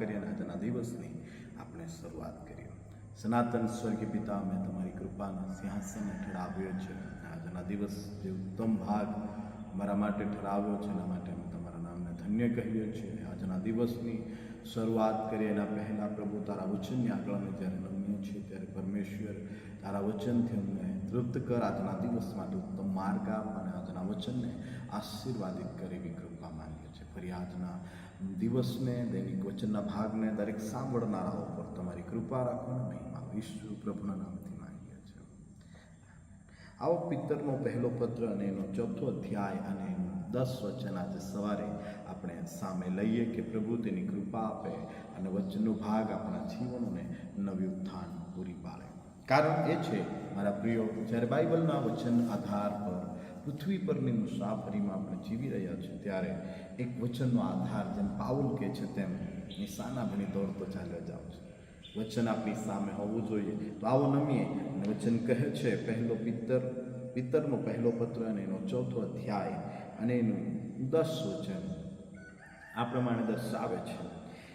કરી અને આજના દિવસની આપણે શરૂઆત કરીએ. સનાતન સ્વર્ગીય પિતા, અમે તમારી કૃપાના સિંહાસન હેઠળ આવ્યો છે. આજના દિવસ જે ઉત્તમ ભાગ મારા માટે ઠરાવ્યો છે એના માટે અમે તમારા નામને ધન્ય કહીએ છીએ. આજના દિવસની શરૂઆત કરીએ એના પહેલાં પ્રભુ તારા વચનની આગળ અમે જ્યારે નમીએ છીએ ત્યારે પરમેશ્વર તારા વચનથી અમને તૃપ્ત કર. આજના દિવસ માટે ઉત્તમ માર્ગ આપ અને આજના વચનને આશીર્વાદિત કરે એવી કૃપા માંગીએ છીએ. ફરી આજના દિવસને, દૈનિક વચનના ભાગને દરેક સાંભળનારાઓ પર તમારી કૃપા રાખો અને મહિમા વિશ્વ પ્રભુના નામથી માંગીએ છીએ. આવો પિત્તરનો પહેલો પત્ર અને એનો 4થો અધ્યાય અને એનું 10 વચન આજે સવારે આપણે સામે લઈએ કે પ્રભુ તેની કૃપા આપે અને વચનનો ભાગ આપણા જીવનોને નવી ઉત્થાન પૂરી પાડે. કારણ એ છે મારા પ્રિયો, જ્યારે બાઇબલના વચન આધાર પર પૃથ્વી પરની મુસાફરીમાં આપણે જીવી રહ્યા છીએ ત્યારે એક વચનનો આધાર, જેમ પાઉલ કહે છે તેમ નિશાના ભણી દોડતો ચાલ્યો જાવ છે. વચન આપણી સામે હોવું જોઈએ. તો આવો નમીએ અને વચન કહે છે પિત્તરનો પહેલો પત્ર અને એનો 4થો અધ્યાય અને એનું 10 વચન આ પ્રમાણે દર્શાવે છે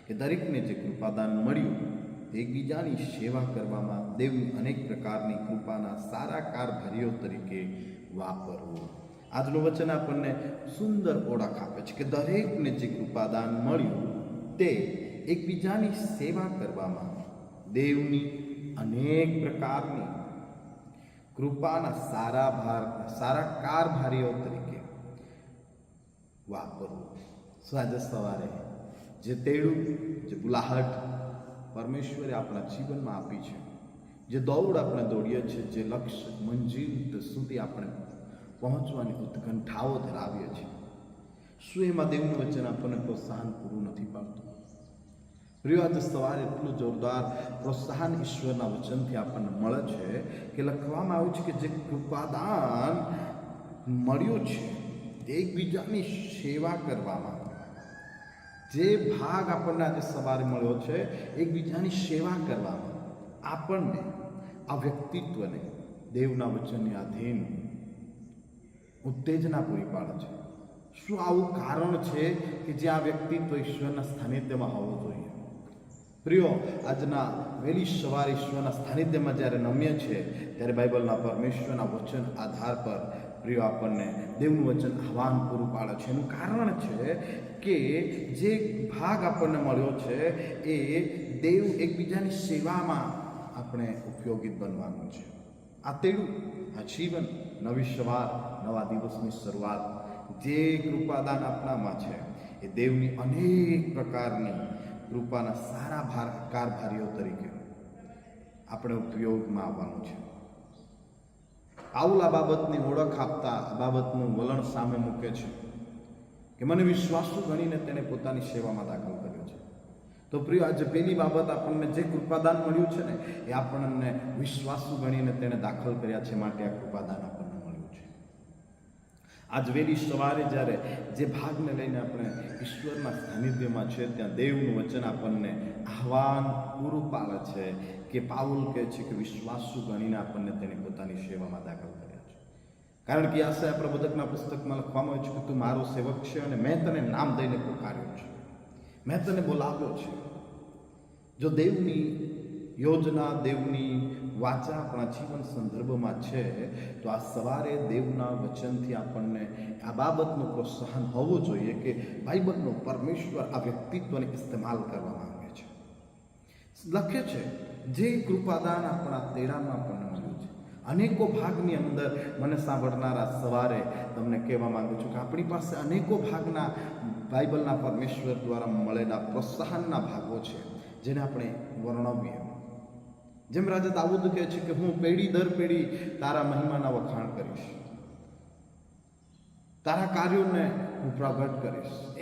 કે દરેકને જે કૃપાદાન મળ્યું એકબીજાની સેવા કરવામાં દેવની અનેક પ્રકારની કૃપાના સારા કારભારીઓ તરીકે વાપરવું. આજનું વચન આપણને સુંદર ઓળખ આપે છે કે દરેકને જે કૃપાદાન મળ્યું તે એકબીજાની સેવા કરવામાં દેવની અનેક પ્રકારની કૃપાના સારા કારભારીઓ તરીકે વાપરવું. આજે સવારે જે તેડું, જે બુલાહટ પરમેશ્વરે આપણા જીવનમાં આપી છે, જે દોડ આપણે દોડીએ છીએ, જે લક્ષ્ય મંજિલ સુધી આપણે પહોંચવાની ઉત્કંઠાઓ ધરાવીએ છીએ, શું એમાં દેવનું વચન આપણને પ્રોત્સાહન પૂરું નથી પાડતું? પ્રિય, આજે સવારે એટલું જોરદાર પ્રોત્સાહન ઈશ્વરના વચનથી આપણને મળે છે કે લખવામાં આવ્યું છે કે જે કૃપાદાન મળ્યું છે તે એકબીજાની સેવા કરવામાં, જે ભાગ આપણને આજે સવારે મળ્યો છે એકબીજાની સેવા કરવામાં, આપણને આ વ્યક્તિત્વને દેવના વચનની આધીન ઉત્તેજના પૂરી પાડે છે. શું આવું કારણ છે કે જે આ વ્યક્તિત્વ ઈશ્વરના સાનિધ્યમાં હોવું જોઈએ? પ્રિયો, આજના વહેલી સવારે ઈશ્વરના સાનિધ્યમાં જ્યારે નમીએ છીએ ત્યારે બાઇબલના પરમેશ્વરના વચન આધાર પર પ્રિયો આપણને દેવનું વચન આહ્વાન પૂરું પાડે છે. એનું કારણ છે કે જે ભાગ આપણને મળ્યો છે એ દેવ એકબીજાની સેવામાં આપણે ઉપયોગી બનવાનું છે. આ તેડું, આ જીવન, નવી સવાર, નવા દિવસની શરૂઆત, જે કૃપાદાન આપણામાં છે એ દેવની અનેક પ્રકારની કૃપાના સારા કારભારીઓ તરીકે આપણે ઉપયોગમાં આવવાનું છે. પાઉલ આ બાબતની ઓળખ આપતા આ બાબતનું વલણ સામે મૂકે છે કે મને વિશ્વાસુ ગણીને તેણે પોતાની સેવામાં દાખલ કર્યો છે. તો પ્રિય, આજે પહેલી બાબત આપણને જે કૃપાદાન મળ્યું છે ને એ આપણને વિશ્વાસુ ગણીને તેણે દાખલ કર્યા છે, માટે આ કૃપાદાન આપણને મળ્યું છે. આજ વહેલી સવારે જ્યારે જે ભાગને લઈને આપણે ઈશ્વરના સાનિધ્યમાં છે ત્યાં દેવનું વચન આપણને આહ્વાન પૂરું પાડે છે કે પાઉલ કહે છે કે વિશ્વાસુ ગણીને આપણને તેની પોતાની સેવામાં દાખલ કર્યા છે. કારણ કે યાશાયા પ્રબોધકના પુસ્તકમાં લખવામાં આવ્યું છે કે તું મારો સેવક છે અને મેં તને નામ દઈને પુકાર્યો છે, મેં તને બોલાવ્યો છે. જો દેવની યોજના, દેવની વાચા આપણા જીવન સંદર્ભમાં છે તો આ સવારે દેવના વચનથી આપણને આ બાબતનું પ્રોત્સાહન હોવું જોઈએ કે બાઇબલનો પરમેશ્વર આ વ્યક્તિત્વને ઇસ્તેમાલ કરવા માંગે છે. લખે છે જે કૃપાદાન આપણા તેડામાં આપણને મળ્યું છે. અનેકો ભાગની અંદર મને સાંભળનારા સવારે તમને કહેવા માંગુ છું કે આપણી પાસે અનેકો ભાગના બાઇબલના પરમેશ્વર દ્વારા મળેલા પ્રોત્સાહનના ભાગો છે જેને આપણે વર્ણવીએ. જેમ રાજા દાઉદ કહે છે કે હું પેઢી દર પેઢી તારા મહિમાના વખાણ કરીશ, તારા કાર્યોને હું પ્રગટ કરીશ. એ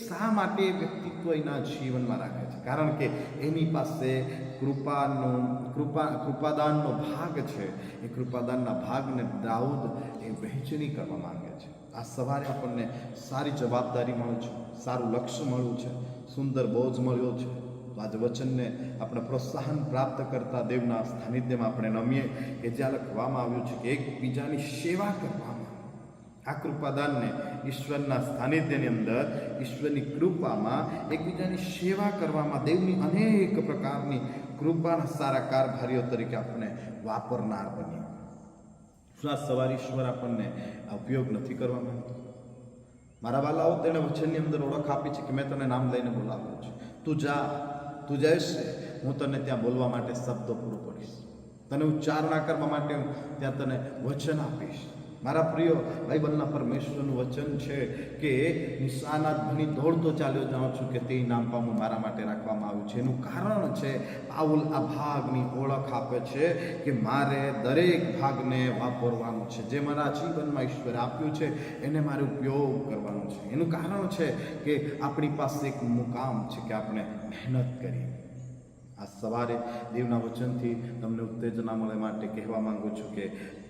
શા માટે વ્યક્તિત્વ એના જીવનમાં રાખે છે? કારણ કે એની પાસે કૃપાદાનનો ભાગ છે. એ કૃપાદાનના ભાગને દાઉદ એ વહેંચણી કરવા માંગે છે. આ સવારે આપણને સારી જવાબદારી મળી છે, સારું લક્ષ્ય મળ્યું છે, સુંદર બોજ મળ્યો છે. તો આજે વચનને આપણે પ્રોત્સાહન પ્રાપ્ત કરતા દેવના સાનિધ્યમાં આપણે નમીએ કે જ્યાં લખવામાં આવ્યું છે કે એકબીજાની સેવા કરવામાં આ કૃપાદાનને ઈશ્વરના સાનિધ્યની અંદર, ઈશ્વરની કૃપામાં એકબીજાની સેવા કરવામાં દેવની અનેક પ્રકારની કૃપાના સારા કારભારીઓ તરીકે આપણે વાપરનાર બનીએ. શું આ સવારે ઈશ્વર આપણને ઉપયોગ નથી કરવા માંગતો? મારા વાલાઓ, તેને વચનની અંદર ઓળખ આપી છે કે મેં તને નામ લઈને બોલાવ્યો છે. તું જા, તું જઈશ, હું તને ત્યાં બોલવા માટે શબ્દો પૂરો કરીશ, તને ઉચ્ચારણા કરવા માટે હું ત્યાં તને વચન આપીશ. મારા પ્રિય બાઇબલના પરમેશ્વરનું વચન છે કે નિશાનાત ભણી દોડતો ચાલ્યો જાઉં છું કે તે ઇનામ પામું મારા માટે રાખવામાં આવ્યું છે. એનું કારણ છે, પાઉલ આ ભાગની ઓળખ આપે છે કે મારે દરેક ભાગને વાપરવાનું છે. જે મારા જીવનમાં ઈશ્વરે આપ્યું છે એને મારે ઉપયોગ કરવાનો છે. એનું કારણ છે કે આપણી પાસે એક મુકામ છે કે આપણે મહેનત કરીએ. આ સવારે દેવના વચનથી તમને ઉત્તેજના મળે માટે કહેવા માંગુ છું કે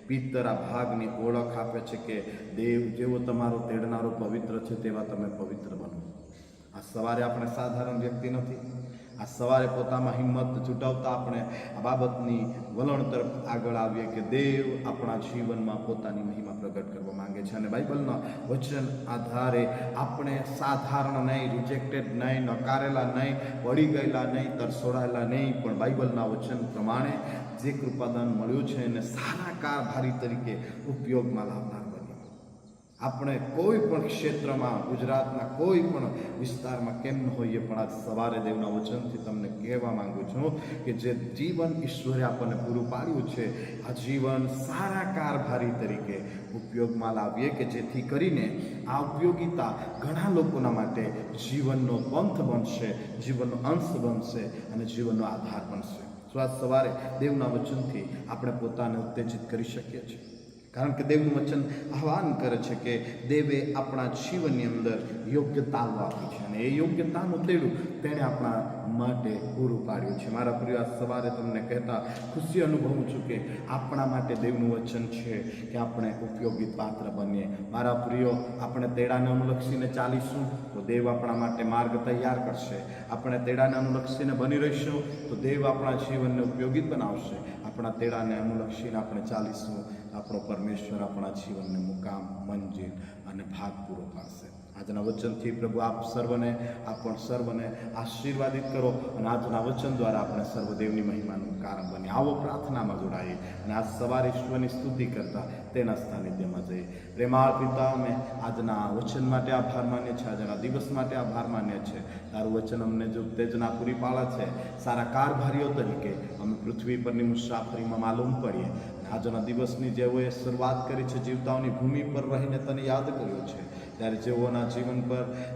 પિત્તર આ ભાગની ઓળખ આપે છે કે દેવ જેવો તમારો તેડનારો પવિત્ર છે તેવા તમે પવિત્ર બનો. આ સવારે આપણે સાધારણ વ્યક્તિ નથી. આ સવારે પોતામાં હિંમત જુટાવતા આપણે આ બાબતની વલણ તરફ આગળ આવીએ કે દેવ આપણા જીવનમાં પોતાની મહિમા પ્રગટ કરવા માંગે છે. અને બાઇબલના વચન આધારે આપણે સાધારણ નહીં, રિજેક્ટેડ નહીં, નકારેલા નહીં, પડી ગયેલા નહીં, તરસોડાયેલા નહીં, પણ બાઇબલના વચન પ્રમાણે જે કૃપાદાન મળ્યું છે એને સારા કારભારી તરીકે ઉપયોગમાં લાવનાર બને. આપણે કોઈ પણ ક્ષેત્રમાં, ગુજરાતના કોઈ પણ વિસ્તારમાં કેમ ન હોઈએ, પણ આજ સવારે દેવના વચનથી તમને કહેવા માંગુ છું કે જે જીવન ઈશ્વરે આપણને પૂરું પાડ્યું છે, આ જીવન સારા કારભારી તરીકે ઉપયોગમાં લાવીએ કે જેથી કરીને આ ઉપયોગિતા ઘણા લોકોના માટે જીવનનો પંથ બનશે, જીવનનો અંશ બનશે અને જીવનનો આધાર બનશે. તો આજ સવારે દેવના વચનથી આપણે પોતાને ઉત્તેજિત કરી શકીએ છીએ. કારણ કે દેવનું વચન આહ્વાન કરે છે કે દેવે આપણા જીવનની અંદર યોગ્યતાઓ આપી છે અને એ યોગ્યતાનું તેડું તેણે આપણા માટે પૂરું પાડ્યું છે. મારા પ્રિય, આ સવારે તમને કહેતા ખુશી અનુભવું છું કે આપણા માટે દેવનું વચન છે કે આપણે ઉપયોગી પાત્ર બનીએ. મારા પ્રિયો, આપણે તેડાને અનુલક્ષીને ચાલીશું તો દેવ આપણા માટે માર્ગ તૈયાર કરશે. આપણે તેડાને અનુલક્ષીને બની રહીશું તો દેવ આપણા જીવનને ઉપયોગી બનાવશે. આપણા તેડાને અનુલક્ષીને આપણે ચાલીશું, આપણો પરમેશ્વર આપણા જીવનને મુકામ, મંજિલ અને ભાગ પૂરો પાડશે. આજના વચનથી પ્રભુ આપ સર્વને આશીર્વાદિત કરો અને આજના વચન દ્વારા આપણે સર્વદેવની મહિમાનું કારણ બની. આવો પ્રાર્થનામાં જોડાઈએ અને આજ સવારે ઈશ્વરની સ્તુતિ કરતા તેના સાનિધ્યમાં જઈએ. પ્રેમાળ પિતા, અમે આજના વચન માટે આભાર માન્ય છે, આજના દિવસ માટે આભાર માન્ય છે. તારું વચન અમને જો ઉત્તેજના પૂરી પાડે છે, સારા કારભારીઓ તરીકે અમે પૃથ્વી પરની મુસાફરીમાં માલુમ પડીએ. આજના દિવસની જેઓએ શરૂઆત કરી છે, જીવતાઓની ભૂમિ પર રહીને તને યાદ કર્યો છે, ત્યારે જેઓના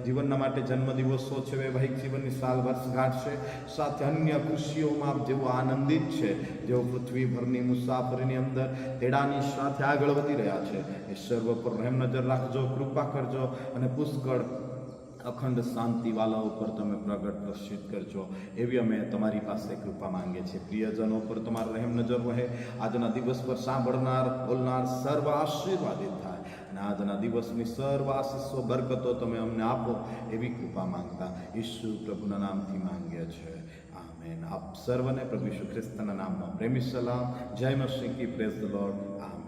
જીવનના માટે જન્મદિવસો છે, વૈવાહિક જીવનની સાલ વર્ષગાંઠ છે, સાથે અન્ય ખુશીઓમાં જેઓ આનંદિત છે, જેઓ પૃથ્વીભરની મુસાફરીની અંદર તેડાની સાથે આગળ વધી રહ્યા છે, એ સર્વ પર રહેમ નજર રાખજો, કૃપા કરજો અને પુષ્કળ અખંડ શાંતિવાળા ઉપર તમે પ્રગટ પ્રસિદ્ધ કરજો. એવી અમે તમારી પાસે કૃપા માંગીએ છીએ. પ્રિયજનો પર તમારો રહેમ નજર રહે. આજના દિવસ પર સાંભળનાર, બોલનાર સર્વ આશીર્વાદિત થાય અને આજના દિવસની સર્વ આશીષો, બરકતો તમે અમને આપો એવી કૃપા માંગતા ઈસુ પ્રભુના નામથી માંગીએ છીએ. આમેન. આપ સર્વને પ્રભુ ઈસુ ખ્રિસ્તના નામમાં પ્રેમી સલામ. જય મસીહ કી. Praise the lord. આમેન.